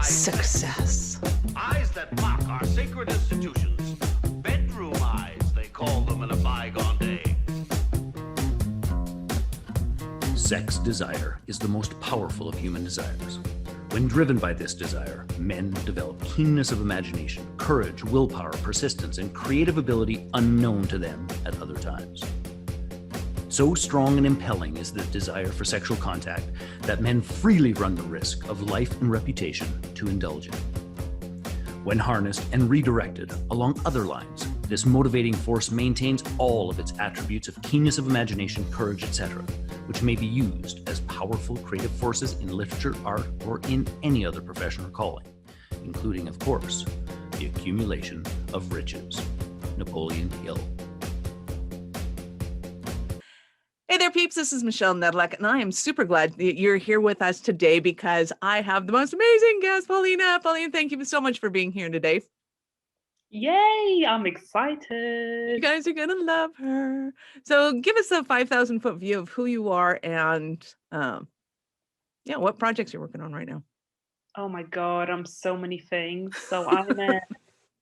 Success. Eyes that mock our sacred institutions. Bedroom eyes, they call them in a bygone day. Sex desire is the most powerful of human desires. When driven by this desire, men develop keenness of imagination, courage, willpower, persistence, and creative ability unknown to them at other times. So strong and impelling is the desire for sexual contact that men freely run the risk of life and reputation to indulge in. When harnessed and redirected along other lines, this motivating force maintains all of its attributes of keenness of imagination, courage, etc., which may be used as powerful creative forces in literature, art, or in any other profession or calling, including, of course, the accumulation of riches. Napoleon Hill. Hey there, peeps. This is Michelle Nedlek, and I am super glad that you're here with us today because I have the most amazing guest, Paulina. Paulina, thank you so much for being here today. Yay, I'm excited. You guys are going to love her. So give us a 5,000-foot view of who you are and, what projects you're working on right now. Oh my God, I'm so many things. So I'm a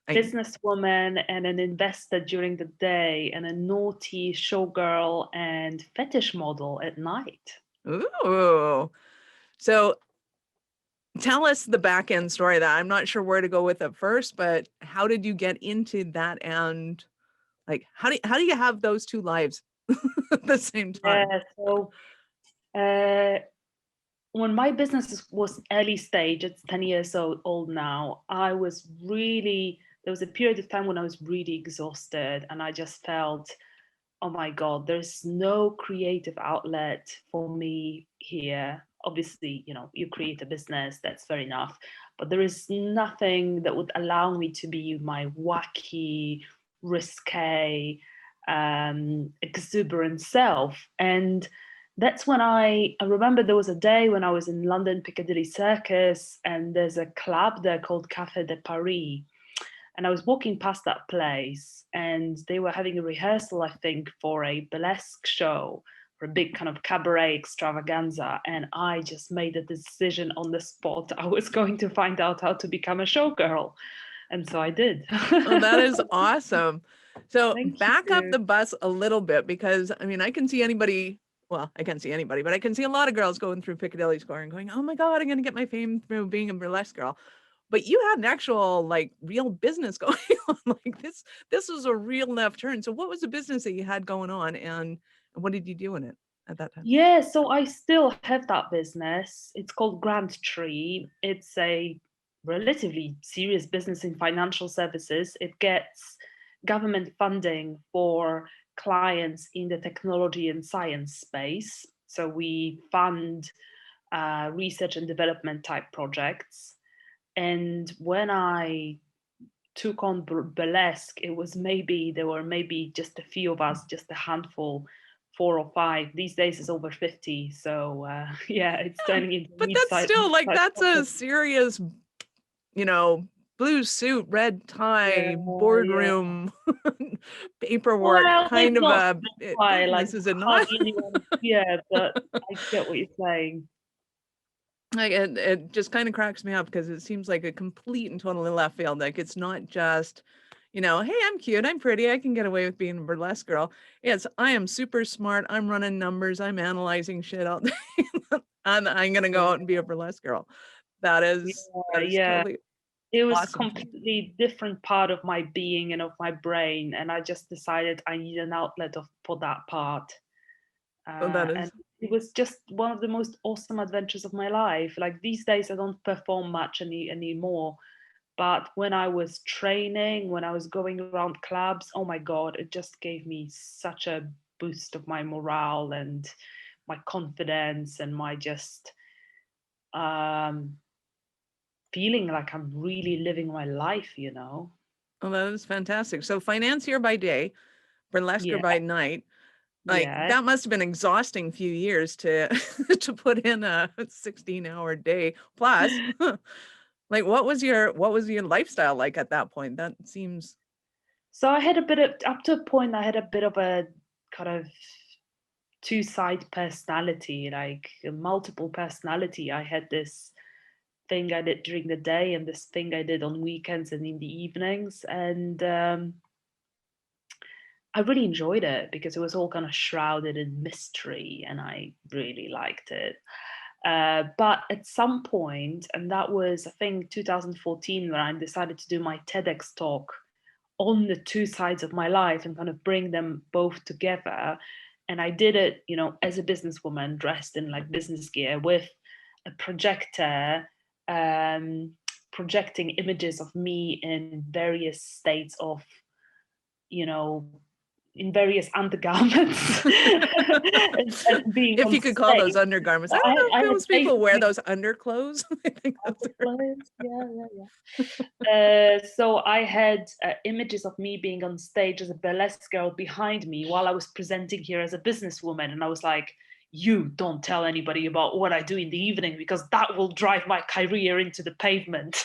businesswoman and an investor during the day and a naughty showgirl and fetish model at night. Ooh. So tell us the back end story of that. I'm not sure where to go with it first, but how did you get into that? And like, how do you have those two lives at the same time? Yeah, so when my business was early stage, it's 10 years old now, there was a period of time when I was really exhausted and I just felt, oh my God, there's no creative outlet for me here. Obviously, you create a business, that's fair enough, but there is nothing that would allow me to be my wacky, risque, exuberant self. And that's when I remember there was a day when I was in London Piccadilly Circus, and there's a club there called Café de Paris. And I was walking past that place and they were having a rehearsal, I think, for a burlesque show, for a big kind of cabaret extravaganza. And I just made a decision on the spot. I was going to find out how to become a showgirl. And so I did. Oh, that is awesome. So back up you. the bus a little bit, because I mean, I can see anybody, well, I can't see anybody, but I can see a lot of girls going through Piccadilly Square and going, oh my God, I'm going to get my fame through being a burlesque girl. But you had an actual real business going on. This was a real left turn. So what was the business that you had going on and what did you do in it at that time? Yeah, so I still have that business. It's called Grand Tree. It's a relatively serious business in financial services. It gets government funding for clients in the technology and science space. So we fund research and development type projects. And when I took on burlesque, there were maybe just a few of us, just a handful, 4 or 5. These days it's over 50. So it's turning into. But that's still that's a serious, blue suit, red tie, boardroom, paperwork kind of a business, is it not? Yeah, but I get what you're saying. It just kind of cracks me up because it seems like a complete and totally left field. It's not just, hey, I'm cute, I'm pretty, I can get away with being a burlesque girl. It's, I am super smart, I'm running numbers, I'm analyzing shit out there, and I'm gonna go out and be a burlesque girl. That is totally it was awesome. Completely different part of my being and of my brain, and I just decided I need an outlet for that part. And it was just one of the most awesome adventures of my life. These days, I don't perform much anymore. But when I was training, when I was going around clubs, oh my God, it just gave me such a boost of my morale and my confidence and my just feeling like I'm really living my life, Oh, that is fantastic. So financier by day, burlesquer by night. That must have been an exhausting few years to to put in a 16-hour day plus. What was your lifestyle like at that point? That seems. So I had up to a point, I had a bit of a kind of two-side personality, like a multiple personality. I had this thing I did during the day and this thing I did on weekends and in the evenings. And I really enjoyed it because it was all kind of shrouded in mystery, and I really liked it. But at some point, and that was, I think, 2014, when I decided to do my TEDx talk on the two sides of my life and kind of bring them both together. And I did it, as a businesswoman dressed in like business gear with a projector, projecting images of me in various states of, you know, in various undergarments and being If on you could call those stage. undergarments. I don't know I if had those people wear basically those underclothes. I think those are. clothes. Yeah, yeah, yeah. So I had images of me being on stage as a burlesque girl behind me while I was presenting here as a businesswoman, and I was like, "You don't tell anybody about what I do in the evening because that will drive my career into the pavement."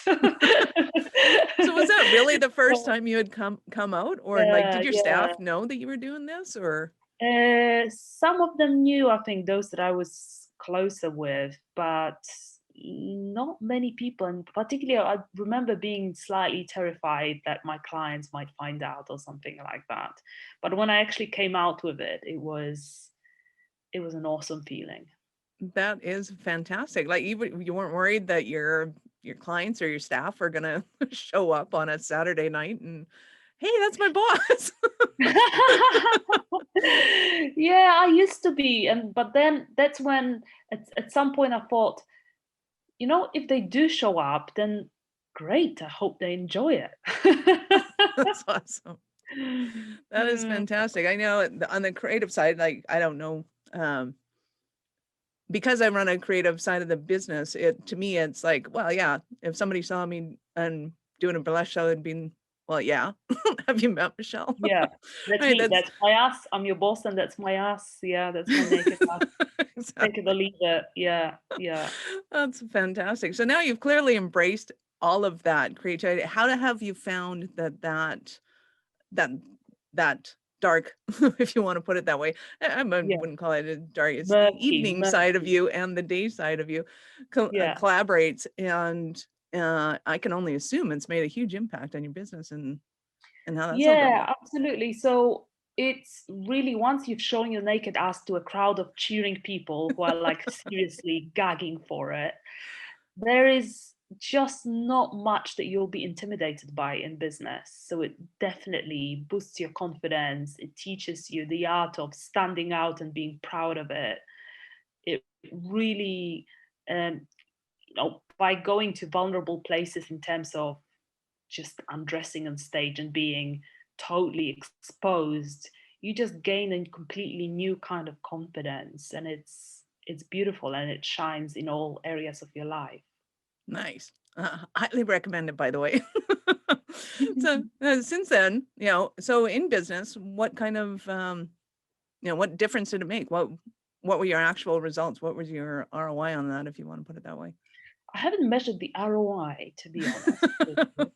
So was that really the first So, time you had come out, or like yeah, did your yeah. staff know that you were doing this, or? Some of them knew, I think, those that I was closer with, but not many people. And particularly, I remember being slightly terrified that my clients might find out or something like that. But when I actually came out with it, it was an awesome feeling. That is fantastic. Like you weren't worried that your clients or your staff are gonna show up on a Saturday night and, hey, that's my boss. Yeah, I used to be, but then that's when at some point I thought, if they do show up, then great. I hope they enjoy it. That's awesome. That is Yeah. fantastic. I know on the creative side, like I don't know, because I run a creative side of the business, to me it's like, well, yeah, if somebody saw me and doing a burlesque show, it'd be, well, yeah. Have you met Michelle? Yeah, that's Right, me. that's That's my ass. I'm your boss, and that's my ass. Yeah, that's my naked ass. Take it or exactly. leave it. Yeah, yeah. That's fantastic. So now you've clearly embraced all of that creativity. How have you found that that dark, if you want to put it that way? I Yeah. wouldn't call it a dark. It's the Murky, evening side of murky. you and the day side of you Yeah. collaborates, and I can only assume it's made a huge impact on your business and how that's all going. Yeah, absolutely. So it's really, once you've shown your naked ass to a crowd of cheering people who are like seriously gagging for it, there is just not much that you'll be intimidated by in business. So it definitely boosts your confidence. It teaches you the art of standing out and being proud of it. It really, by going to vulnerable places in terms of just undressing on stage and being totally exposed, you just gain a completely new kind of confidence, and it's beautiful, and it shines in all areas of your life. Nice. Highly recommended, by the way. So since then, so in business, what kind of, what difference did it make? What were your actual results? What was your ROI on that, if you want to put it that way? I haven't measured the ROI, to be honest with you.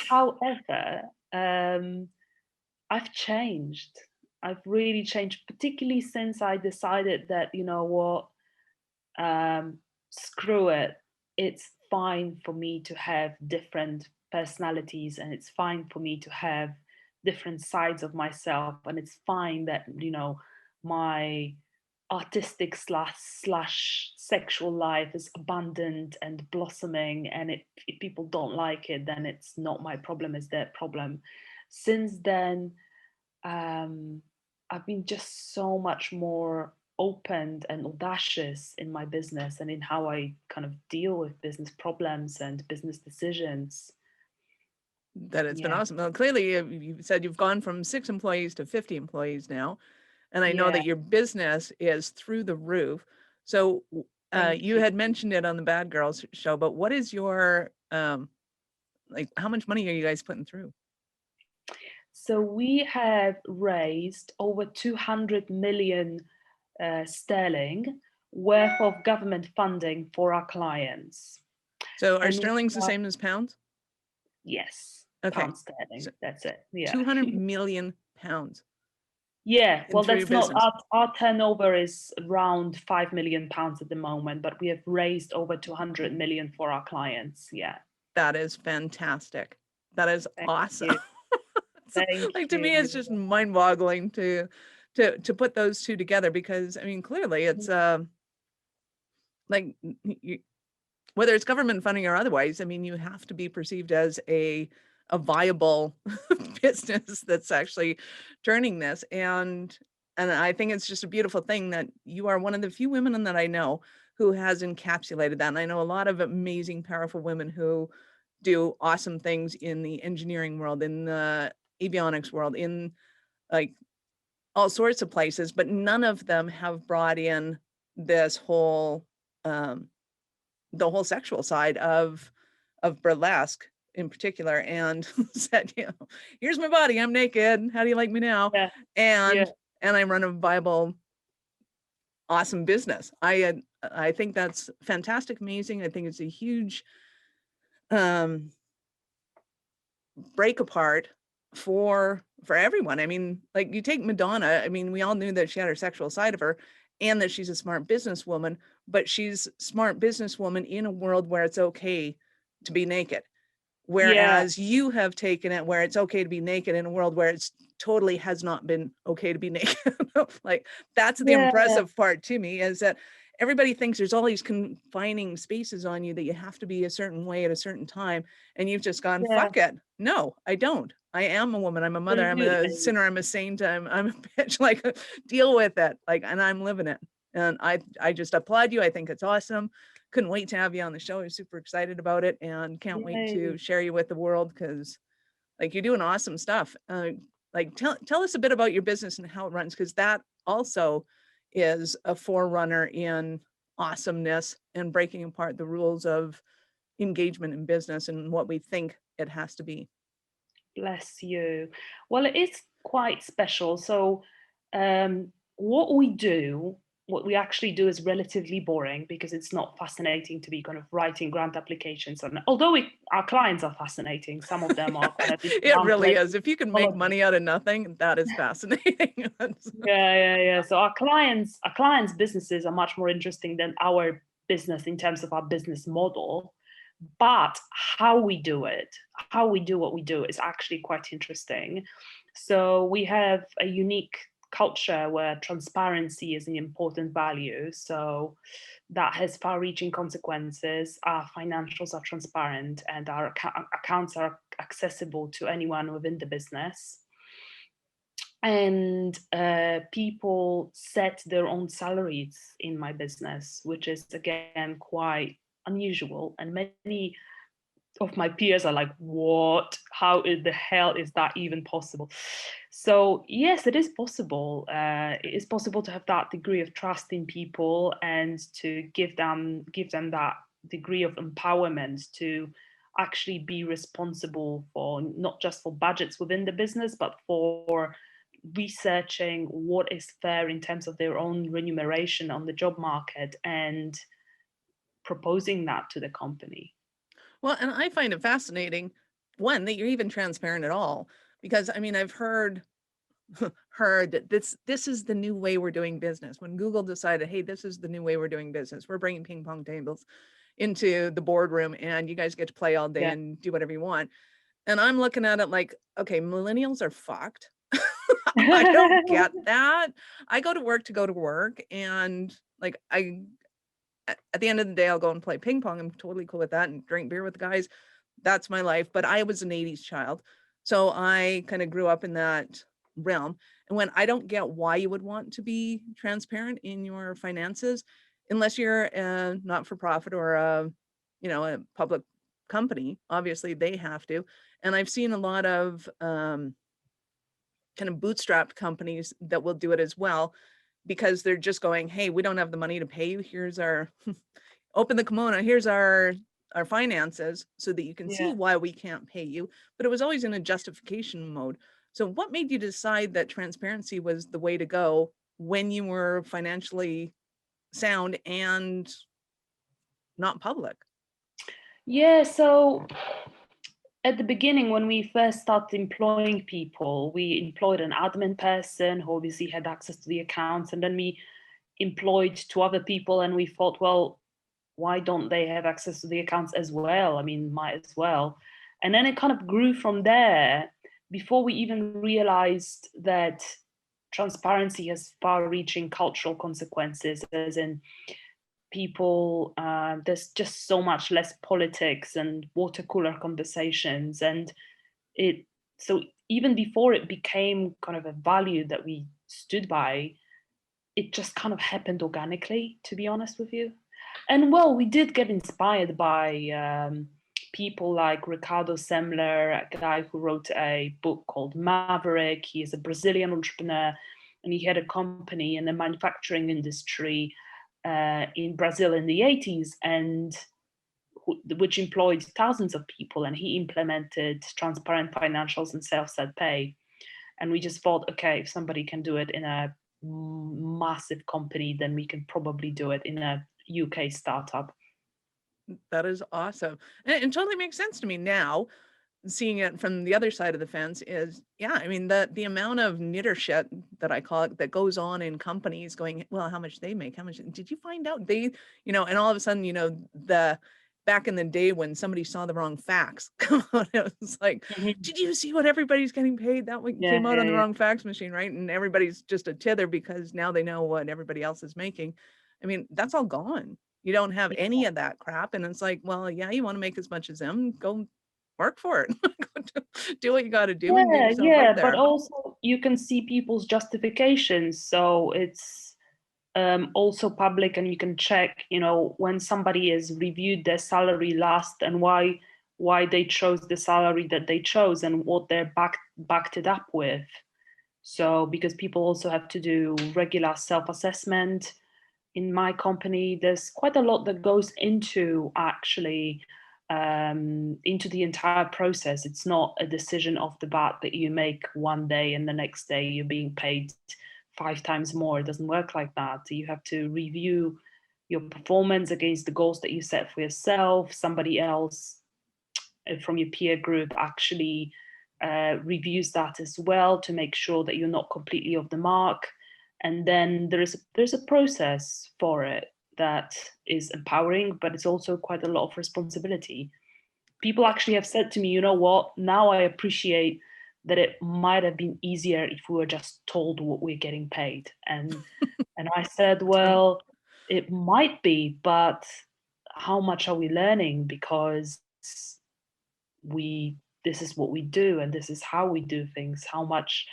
However, I've changed. I've really changed, particularly since I decided that, what, screw it. It's fine for me to have different personalities, and it's fine for me to have different sides of myself. And it's fine that, my artistic slash sexual life is abundant and blossoming. And if people don't like it, then it's not my problem, it's their problem. Since then, um, I've been just so much more open and audacious in my business and in how I kind of deal with business problems and business decisions. That it's been Yeah, awesome. Well, clearly, you said you've gone from 6 employees to 50 employees now, and I know yeah. that your business is through the roof. So Thank you you. had mentioned it on the Bad Girls show, but what is your like, how much money are you guys putting through? So we have raised over 200 million sterling worth of government funding for our clients. So are And we sterlings the are, same as pounds? yes, Okay. pound sterling. So That's it. Yeah. 200 million pounds. Yeah, and well, through your that's not business? our turnover is around £5 million at the moment, but we have raised over 200 million for our clients. Yeah, That is fantastic. That is thank awesome. you. Thank Like, to me, it's you. just mind-boggling to put those two together, because I mean, clearly it's like you, whether it's government funding or otherwise, I mean, you have to be perceived as a viable business that's actually turning this. And I think it's just a beautiful thing that you are one of the few women that I know who has encapsulated that. And I know a lot of amazing, powerful women who do awesome things in the engineering world, in the avionics world, in like all sorts of places, but none of them have brought in this whole um, the whole sexual side of burlesque in particular, and said, you know, here's my body, I'm naked, how do you like me now? Yeah, yeah, And I run a viable, awesome business. I think that's fantastic, amazing. I think it's a huge um break apart for everyone. I mean, like, you take Madonna, I mean, we all knew that she had her sexual side of her and that she's a smart businesswoman, but she's smart businesswoman in a world where it's okay to be naked. yeah, Whereas you have taken it where it's okay to be naked in a world where it's totally has not been okay to be naked. Like, that's the yeah, impressive part to me, is that everybody thinks there's all these confining spaces on you that you have to be a certain way at a certain time. And you've just gone, yeah, fuck it. No, I don't. I am a woman. I'm a mother. I'm a absolutely. sinner. I'm a saint. I'm a bitch. Like, deal with it. Like, and I'm living it. And I just applaud you. I think it's awesome. Couldn't wait to have you on the show. I'm super excited about it and can't wait Yay. to share you with the world, because like, you're doing awesome stuff. Like, tell us a bit about your business and how it runs, because that also is a forerunner in awesomeness and breaking apart the rules of engagement in business and what we think it has to be. Bless you. Well, it is quite special. So, what we do, what we actually do is relatively boring because it's not fascinating to be kind of writing grant applications. And although our clients are fascinating, some of them are kind of It really grant-related is. If you can make technology. money out of nothing, that is fascinating. Yeah, yeah, yeah. So our clients' businesses are much more interesting than our business in terms of our business model. But how we do what we do is actually quite interesting. So we have a unique culture where transparency is an important value. So that has far-reaching consequences. Our financials are transparent and our accounts are accessible to anyone within the business, and people set their own salaries in my business, which is again quite unusual. And many of my peers are like, what? How in the hell is that even possible? So yes, it is possible. It is possible to have that degree of trust in people and to give them that degree of empowerment to actually be responsible for not just for budgets within the business, but for researching what is fair in terms of their own remuneration on the job market and proposing that to the company. Well, and I find it fascinating, one, that you're even transparent at all, because I mean, I've heard that this is the new way we're doing business. When Google decided, hey, this is the new way we're doing business, we're bringing ping pong tables into the boardroom and you guys get to play all day Yeah. and do whatever you want. And I'm looking at it like, okay, millennials are fucked. I don't get that. I go to work, and like, at the end of the day, I'll go and play ping pong. I'm totally cool with that, and drink beer with the guys. That's my life. But I was an 80s child. So I kind of grew up in that realm. And when I don't get why you would want to be transparent in your finances, unless you're a not for profit or a public company, obviously they have to. And I've seen a lot of kind of bootstrapped companies that will do it as well, because they're just going, hey, we don't have the money to pay you. Here's our open the kimono. Here's our finances so that you can see Yeah. why we can't pay you. But it was always in a justification mode. So what made you decide that transparency was the way to go when you were financially sound and not public? Yeah, so At the beginning, when we first started employing people, we employed an admin person who obviously had access to the accounts, and then we employed two other people, and we thought, well, why don't they have access to the accounts as well? I mean, might as well. And then it kind of grew from there before we even realized that transparency has far reaching cultural consequences, as in people, there's just so much less politics and water cooler conversations. And it, so even before it became kind of a value that we stood by, it just kind of happened organically, to be honest with you. And well, we did get inspired by people like Ricardo Semler, a guy who wrote a book called Maverick. He is a Brazilian entrepreneur, and he had a company in the manufacturing industry in Brazil in the 80s, and which employed thousands of people, and he implemented transparent financials and self-set pay. And we just thought, okay, if somebody can do it in a massive company, then we can probably do it in a UK startup. That is awesome. And it totally makes sense to me now, seeing it from the other side of the fence is, yeah, I mean, the amount of knitter shit that I call it that goes on in companies going, well, how much they make, how much did you find out they, and all of a sudden, the back in the day when somebody saw the wrong facts come on, it was like, did you see what everybody's getting paid? That one Yeah, came out on the yeah. wrong fax machine, right? And everybody's just a tither because now they know what everybody else is making. I mean, that's all gone. You don't have any of that crap. And it's like, well, yeah, you want to make as much as them, go work for it. Do what you got to do and get Yeah, yourself up yeah, but there. also you can see people's justifications. So it's also public, and you can check, when somebody has reviewed their salary last and why they chose the salary that they chose and what they're backed it up with. So because people also have to do regular self-assessment. In my company, there's quite a lot that goes into actually into the entire process. It's not a decision off the bat that you make one day and the next day you're being paid 5 times more. It doesn't work like that. You have to review your performance against the goals that you set for yourself. Somebody else from your peer group actually reviews that as well to make sure that you're not completely off the mark. And then there's a process for it that is empowering, but it's also quite a lot of responsibility. People actually have said to me, you know what, now I appreciate that it might have been easier if we were just told what we're getting paid. And I said, well, it might be, but how much are we learning? Because this is what we do and this is how we do things. How much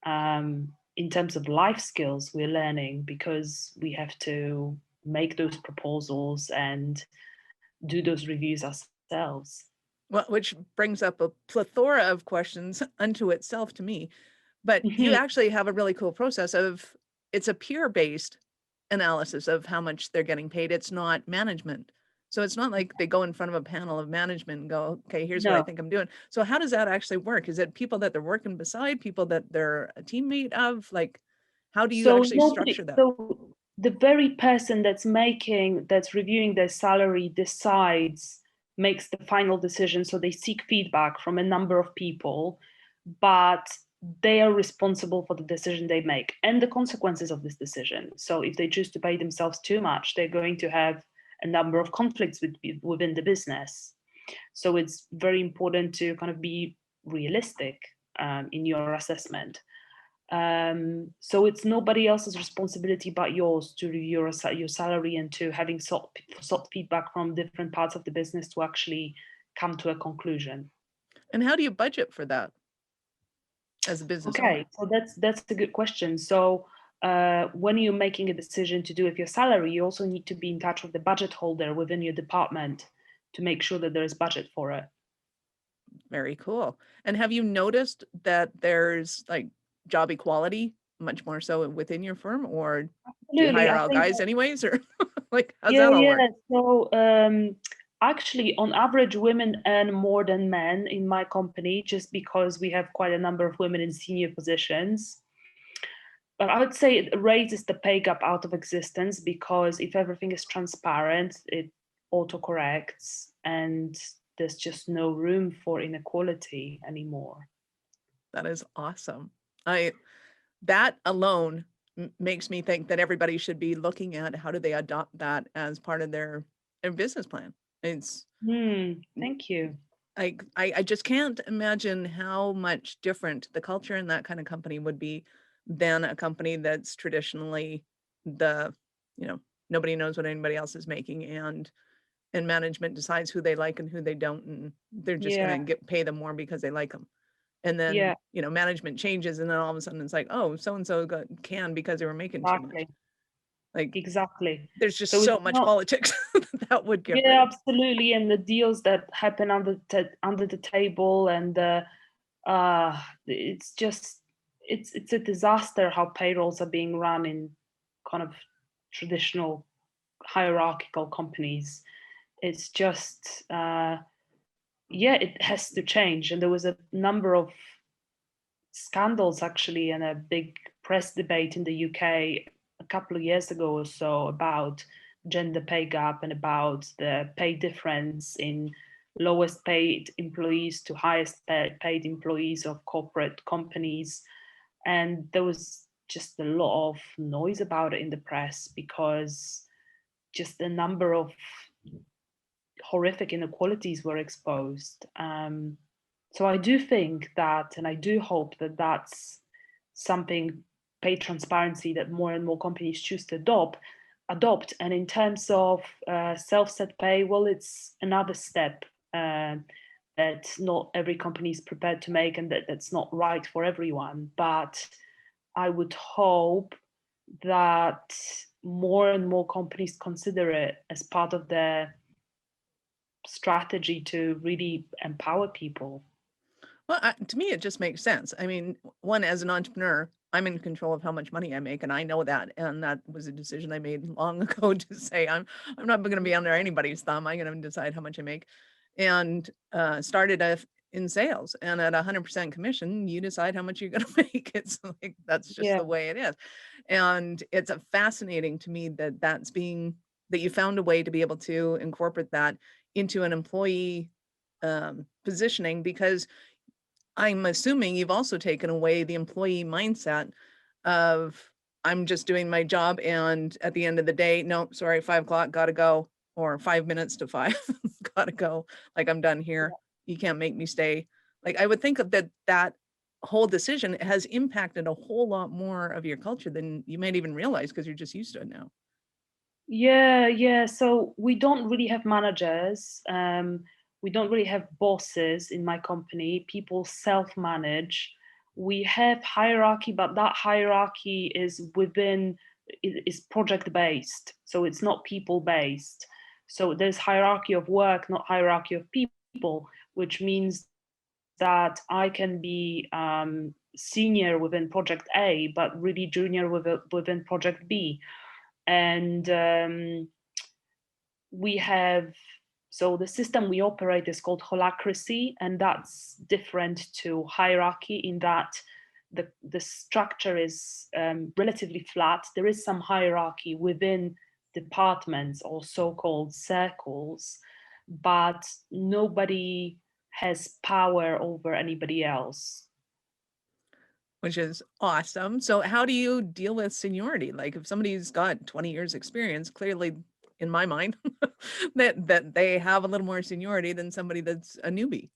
in terms of life skills we're learning, because we have to make those proposals and do those reviews ourselves. Well, which brings up a plethora of questions unto itself to me. But you actually have a really cool process of, it's a peer-based analysis of how much they're getting paid. It's not management. So it's not like they go in front of a panel of management and go, okay, here's what I No. think I'm doing. So how does that actually work? Is it people that they're working beside, people that they're a teammate of? Like, how do you So actually structure that? so the very person that's reviewing their salary makes the final decision. So they seek feedback from a number of people, but they are responsible for the decision they make and the consequences of this decision. So if they choose to pay themselves too much, they're going to have a number of conflicts within the business. So it's very important to kind of be realistic in your assessment. So it's nobody else's responsibility but yours to review your salary and to having sought feedback from different parts of the business to actually come to a conclusion. And how do you budget for that as a business owner? Okay, so that's a good question. So when you're making a decision to do with your salary, you also need to be in touch with the budget holder within your department to make sure that there is budget for it. Very cool. And have you noticed that there's like job equality much more so within your firm, or do you Absolutely, hire I all think guys anyways, or like, how's yeah, that all work? yeah. So actually, on average, women earn more than men in my company, just because we have quite a number of women in senior positions. But I would say it raises the pay gap out of existence, because if everything is transparent, it autocorrects, and there's just no room for inequality anymore. That is awesome. I that alone makes me think that everybody should be looking at how do they adopt that as part of their business plan. It's Thank you. I just can't imagine how much different the culture in that kind of company would be than a company that's traditionally the, you know, nobody knows what anybody else is making, and management decides who they like and who they don't, and they're just Yeah, gonna pay them more because they like them. And then, yeah, management changes, and then all of a sudden it's like, oh, so and so got canned because they were making too much. exactly, Like, exactly. there's just So it's so much not. politics that would get rid Yeah, of. absolutely. And the deals that happen under the table, and it's just it's a disaster how payrolls are being run in kind of traditional hierarchical companies. It's just yeah, it has to change. And there was a number of scandals actually, and a big press debate in the UK a couple of years ago or so about gender pay gap and about the pay difference in lowest paid employees to highest paid employees of corporate companies. And there was just a lot of noise about it in the press because just a number of horrific inequalities were exposed. So I do think that, and I do hope that that's something, pay transparency, that more and more companies choose to adopt. And in terms of self-set pay, well, it's another step that not every company is prepared to make, and that's not right for everyone. But I would hope that more and more companies consider it as part of their strategy to really empower people. Well, to me, it just makes sense. I mean, one, as an entrepreneur, I'm in control of how much money I make, and I know that. And that was a decision I made long ago to say I'm not going to be under anybody's thumb. I'm going to decide how much I make, and started in sales. And at 100% commission, you decide how much you're going to make. It's like that's just Yeah. the way it is. And it's a fascinating to me that you found a way to be able to incorporate that into an employee positioning, because I'm assuming you've also taken away the employee mindset of I'm just doing my job, and at the end of the day, no, sorry, 5 o'clock, gotta go, or 5 minutes to five, gotta go. Like, I'm done here. You can't make me stay. Like, I would think of that whole decision has impacted a whole lot more of your culture than you might even realize, because you're just used to it now. Yeah. So we don't really have managers. We don't really have bosses in my company. People self-manage. We have hierarchy, but that hierarchy is project based. So it's not people based. So there's hierarchy of work, not hierarchy of people, which means that I can be senior within project A, but really junior within project B. And we have, so the system we operate is called holacracy, and that's different to hierarchy in that the structure is relatively flat. There is some hierarchy within departments or so-called circles, but nobody has power over anybody else. Which is awesome. So how do you deal with seniority? Like, if somebody's got 20 years experience, clearly in my mind, that they have a little more seniority than somebody that's a newbie.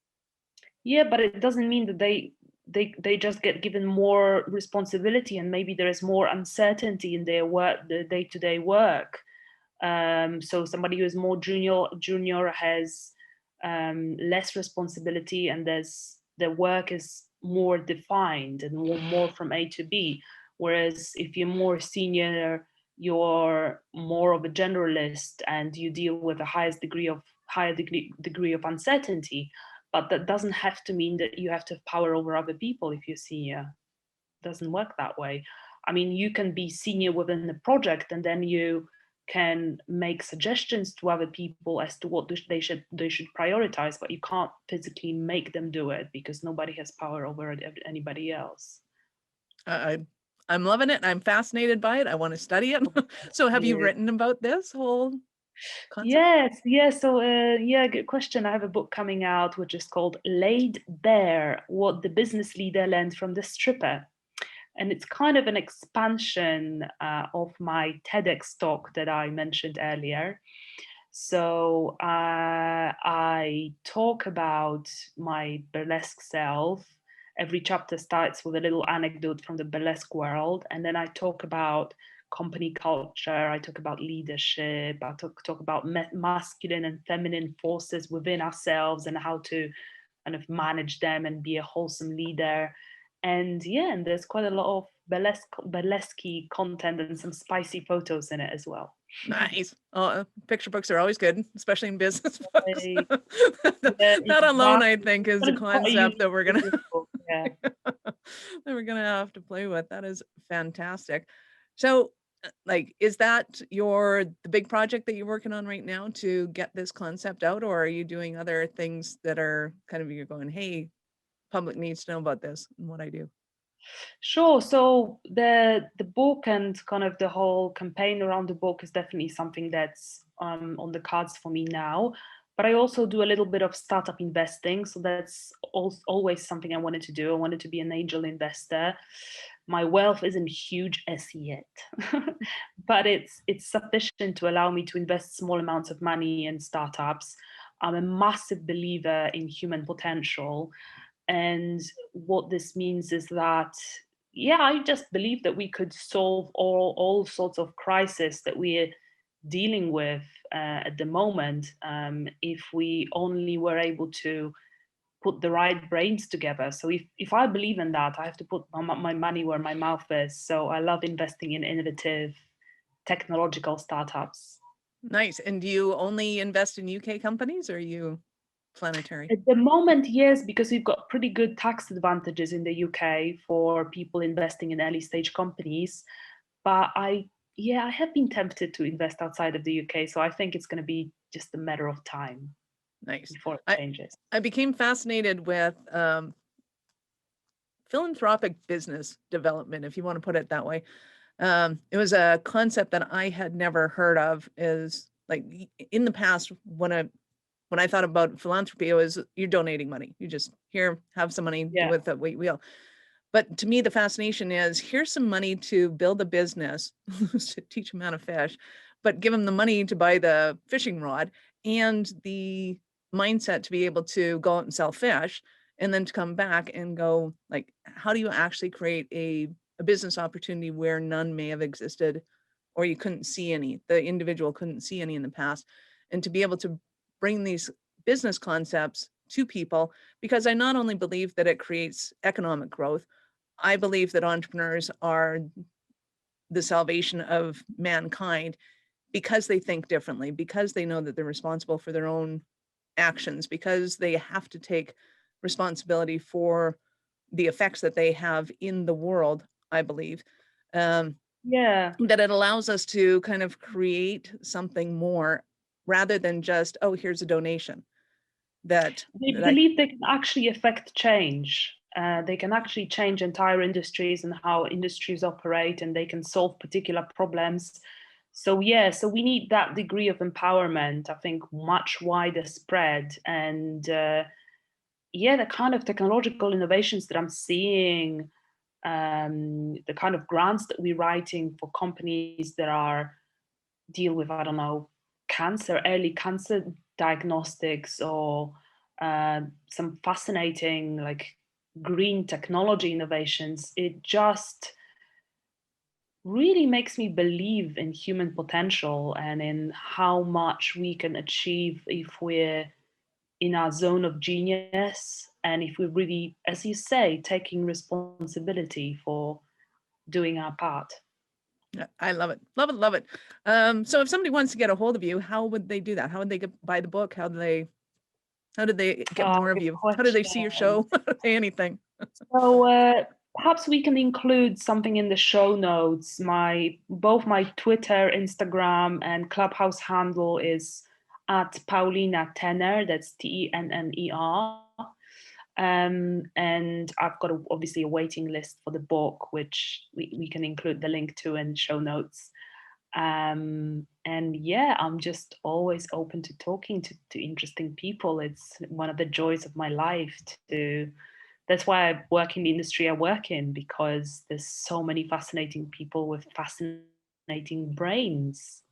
Yeah, but it doesn't mean that they just get given more responsibility, and maybe there is more uncertainty in their work, the day-to-day work. So somebody who is more junior has less responsibility, and their work is more defined and more from A to B. Whereas if you're more senior, you're more of a generalist and you deal with a higher degree of uncertainty. But that doesn't have to mean that you have to have power over other people if you're senior. It doesn't work that way. I mean, you can be senior within the project, and then you can make suggestions to other people as to what they should prioritize, but you can't physically make them do it because nobody has power over anybody else. I'm loving it. I'm fascinated by it. I want to study it. So have you Yeah. written about this whole? concept? Yes, yes. So, yeah, good question. I have a book coming out which is called Laid Bare: What the Business Leader Learned from the Stripper. And it's kind of an expansion of my TEDx talk that I mentioned earlier. So, I talk about my burlesque self. Every chapter starts with a little anecdote from the burlesque world, and then I talk about company culture. I talk about leadership. I talk about masculine and feminine forces within ourselves and how to kind of manage them and be a wholesome leader. And yeah, and there's quite a lot of burlesque content and some spicy photos in it as well. Nice. Oh, picture books are always good, especially in business books. I- yeah, That alone, I exactly. think, is a It's quite a concept unique that we're gonna business book. Yeah. that we're gonna have to play with. That is fantastic. So, like, is that the big project that you're working on right now to get this concept out, or are you doing other things that are kind of you're going, hey, public needs to know about this and what I do? Sure. So the book and kind of the whole campaign around the book is definitely something that's on the cards for me now. But I also do a little bit of startup investing, so that's always something I wanted to do. I wanted to be an angel investor. My wealth isn't huge as yet, but it's sufficient to allow me to invest small amounts of money in startups. I'm a massive believer in human potential, and what this means is that, yeah, I just believe that we could solve all sorts of crises that we're dealing with at the moment, if we only were able to put the right brains together. So if I believe in that, I have to put my money where my mouth is. So I love investing in innovative technological startups. Nice. And do you only invest in UK companies, or are you planetary? At the moment, yes, because we've got pretty good tax advantages in the UK for people investing in early stage companies. But yeah, I have been tempted to invest outside of the UK. So I think it's going to be just a matter of time Nice. before it I changes. I became fascinated with philanthropic business development, if you want to put it that way. It was a concept that I had never heard of. Is like in the past when I thought about philanthropy, it was you're donating money. You just here have some money, do Yeah. with it what you will. But to me, the fascination is here's some money to build a business, to teach them how to fish, but give them the money to buy the fishing rod and the mindset to be able to go out and sell fish, and then to come back and go, like, how do you actually create a business opportunity where none may have existed, or you couldn't see any, the individual couldn't see any in the past, and to be able to bring these business concepts to people, because I not only believe that it creates economic growth, I believe that entrepreneurs are the salvation of mankind because they think differently, because they know that they're responsible for their own actions, because they have to take responsibility for the effects that they have in the world, I believe. Um, Yeah. that it allows us to kind of create something more rather than just, oh, here's a donation. They That believe they can actually affect change. They can actually change entire industries and how industries operate, and they can solve particular problems. So yeah, so we need that degree of empowerment. I think much wider spread, and yeah, the kind of technological innovations that I'm seeing, the kind of grants that we're writing for companies that are deal with, I don't know, cancer, early cancer diagnostics, or some fascinating like green technology innovations. It just really makes me believe in human potential and in how much we can achieve if we're in our zone of genius, and if we're really, as you say, taking responsibility for doing our part. Yeah, I love it. Love it, love it. So if somebody wants to get a hold of you, how would they do that? How would they buy the book? How did they get Oh, more of good you? How did they see your question. show? Anything. So perhaps we can include something in the show notes. Both my Twitter, Instagram, and Clubhouse handle is at Paulina Tenner. That's Tenner. And I've got obviously a waiting list for the book, which we can include the link to in show notes. And yeah, I'm just always open to talking to interesting people. It's one of the joys of my life to that's why I work in the industry I work in, because there's so many fascinating people with fascinating brains.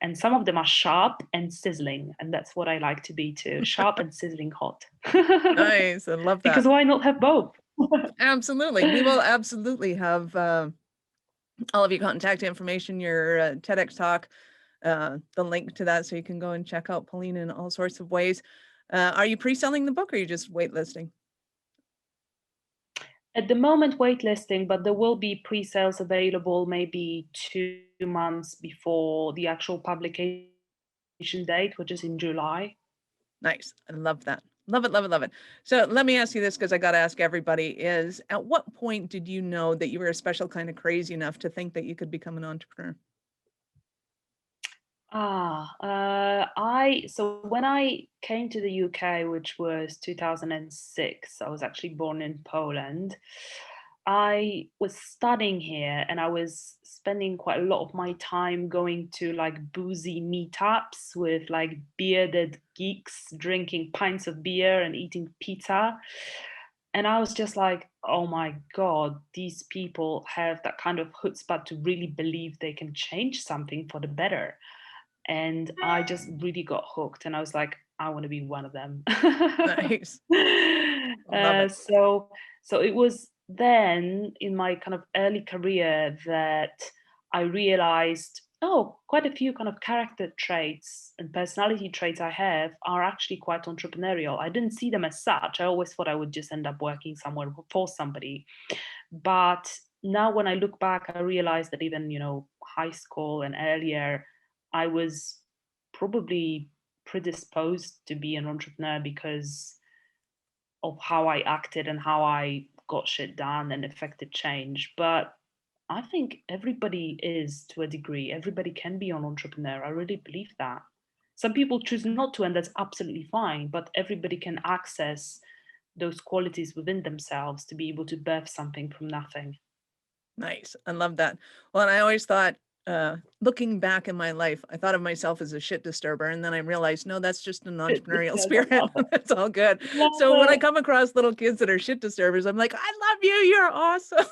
And some of them are sharp and sizzling. And that's what I like to be too, sharp and sizzling hot. Nice. I love that. Because why not have both? Absolutely. We will absolutely have all of your contact information, your TEDx talk, the link to that, so you can go and check out Paulina in all sorts of ways. Are you pre-selling the book, or are you just waitlisting? At the moment, waitlisting, but there will be pre-sales available maybe 2 months before the actual publication date, which is in July. Nice. I love that. Love it, love it, love it. So let me ask you this, because I got to ask everybody, is at what point did you know that you were a special kind of crazy enough to think that you could become an entrepreneur? So when I came to the UK, which was 2006, I was actually born in Poland. I was studying here and I was spending quite a lot of my time going to like boozy meetups with like bearded geeks drinking pints of beer and eating pizza. And I was just like, oh my God, these people have that kind of chutzpah to really believe they can change something for the better. And I just really got hooked and I was like, I want to be one of them. Nice. Love it. So it was then in my kind of early career that I realized, oh, quite a few kind of character traits and personality traits I have are actually quite entrepreneurial. I didn't see them as such. I always thought I would just end up working somewhere for somebody. But now when I look back, I realized that even, high school and earlier, I was probably predisposed to be an entrepreneur because of how I acted and how I got shit done and affected change. But I think everybody is, to a degree. Everybody can be an entrepreneur. I really believe that. Some people choose not to, and that's absolutely fine. But everybody can access those qualities within themselves to be able to birth something from nothing. Nice. I love that. Well, and I always thought, looking back in my life, I thought of myself as a shit disturber. And then I realized, no, that's just an entrepreneurial spirit. It's all good. So when I come across little kids that are shit disturbers, I'm like, I love you. You're awesome.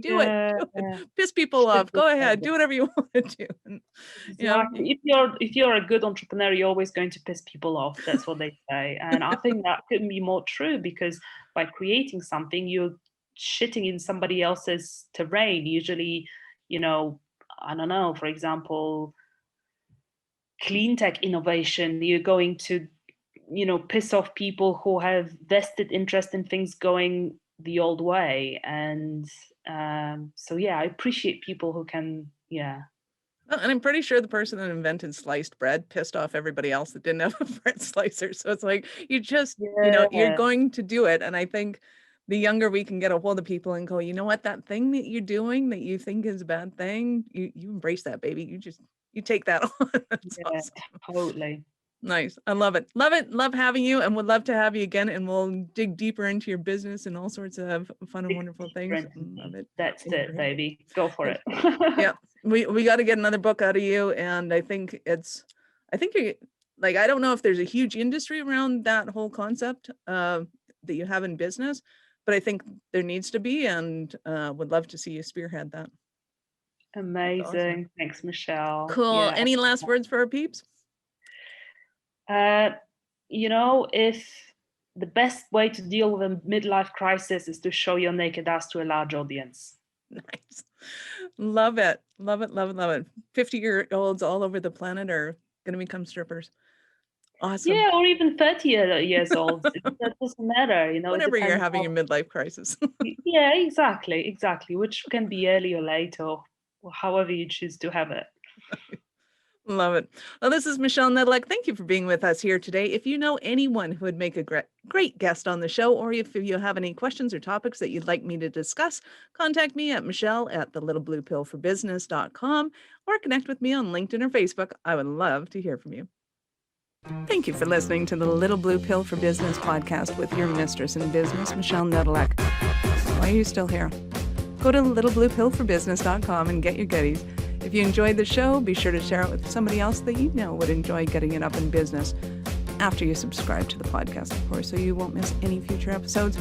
Do it. Piss people off. Go ahead. Do whatever you want to do. And, exactly. If you're a good entrepreneur, you're always going to piss people off. That's what they say. And I think that couldn't be more true, because by creating something, you're shitting in somebody else's terrain. Usually, I don't know, for example, clean tech innovation, you're going to, piss off people who have vested interest in things going the old way. And so, yeah, I appreciate people who can, yeah. And I'm pretty sure the person that invented sliced bread pissed off everybody else that didn't have a bread slicer. So it's like, you just, you're going to do it. And I think the younger we can get a hold of people and go, you know what, that thing that you're doing that you think is a bad thing, you embrace that, baby. You take that on. That's awesome. Totally. Nice. I love it. Love it. Love having you, and would love to have you again, and we'll dig deeper into your business and all sorts of fun and wonderful things. Love it. That's it, baby. Go for it. Yeah. We got to get another book out of you. And I think you're like, I don't know if there's a huge industry around that whole concept that you have in business, but I think there needs to be, and would love to see you spearhead that. Amazing. Awesome. Thanks, Michelle. Cool. Yeah. Any last words for our peeps? If the best way to deal with a midlife crisis is to show your naked ass to a large audience. Nice. Love it. Love it. Love it. Love it. 50-year-olds all over the planet are going to become strippers. Awesome. Yeah, or even 30 years old. That doesn't matter, Whenever you're having a midlife crisis. Yeah, exactly. Which can be early or late, or however you choose to have it. Love it. Well, this is Michelle Nedelec. Thank you for being with us here today. If you know anyone who would make a great guest on the show, or if you have any questions or topics that you'd like me to discuss, contact me at michelle@thelittlebluepillforbusiness.com, or connect with me on LinkedIn or Facebook. I would love to hear from you. Thank you for listening to the Little Blue Pill for Business podcast with your mistress in business, Michelle Nedelec. Why are you still here? Go to littlebluepillforbusiness.com and get your goodies. If you enjoyed the show, be sure to share it with somebody else that you know would enjoy getting it up in business after you subscribe to the podcast, of course, so you won't miss any future episodes.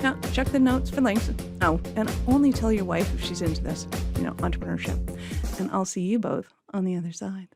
Now, check the notes for links. Oh, and only tell your wife if she's into this, entrepreneurship. And I'll see you both on the other side.